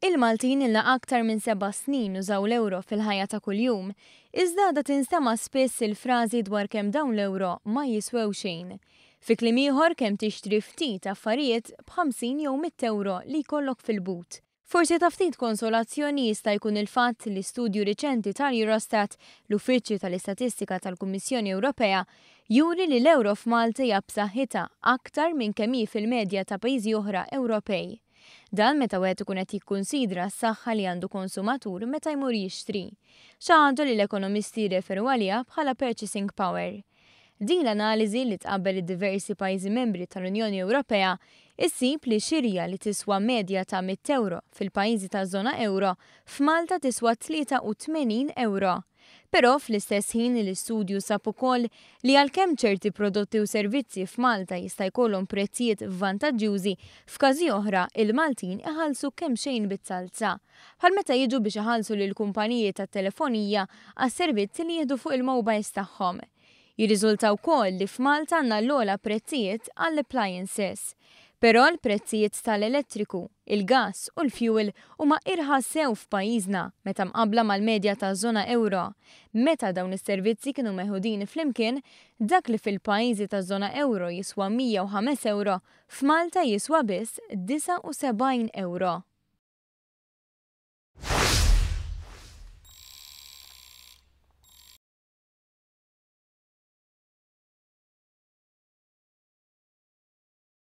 Il-Maltin ilna aktar minn 7 snin użaw l-euro fil-ħajja ta' kuljum, iżda da tinstema' spiss il-frażi dwar kemm dawn l-euro ma jiswew xejn. Fi kliem ieħor kemm tixtri ftit affarijiet b'50 jew 100 euro li jkollok fil-but. Forsi ta' ftit konsolazzjoni jista' jkun il-fatt li studju riċenti tal-Eurostat, l-Uffiċċju tal-Istatistika tal-Kummissjoni Ewropea, juri li l-euro f'Malta hija b'saħħitha aktar minn kemm hi fil-medja ta' pajjiżi oħra Ewropej. Dan meta wieħed ikun qed jikkunsidra s-saħħa li għandu konsumatur meta jmur jixtri, xi ħaġa li l-ekonomisti jirreferu għaliha bħala purchasing power. Din l-analiżi li tqabbel id-diversi pajjiżi membri tal-Unjoni Ewropea issib li xirja li tiswa medja ta' 100 euro fil-pajjiżi taż-żona euro f'Malta tiswa 83 euro. Però fl-istess ħin l-istudju sab ukoll li għalkemm ċerti prodotti u servizzi f'Malta jista' jkollhom prezzijiet vantaġġjużi, f'każi oħra il-Maltin iħallsu kemm xejn bit-salza. Bħal meta jiġu biex iħallsu lill-kumpaniji tat-telefonija għas-servizzi li jieħdu fuq il-mobiles tagħhom. Jirriżulta wkoll li f'Malta għandna l-ogħla prezzijiet għall-appliances. Però l-prezzijiet tal-elettriku, il-gass u l-fuel huma irħas sew f'pajjiżna meta mqabbla mal-medja taż-żona euro. Meta dawn is-servizzi kienu meħudin flimkien, dak li fil-pajjiżi taż-żona euro jiswa 105 euro, f'Malta jiswa biss 79 euro.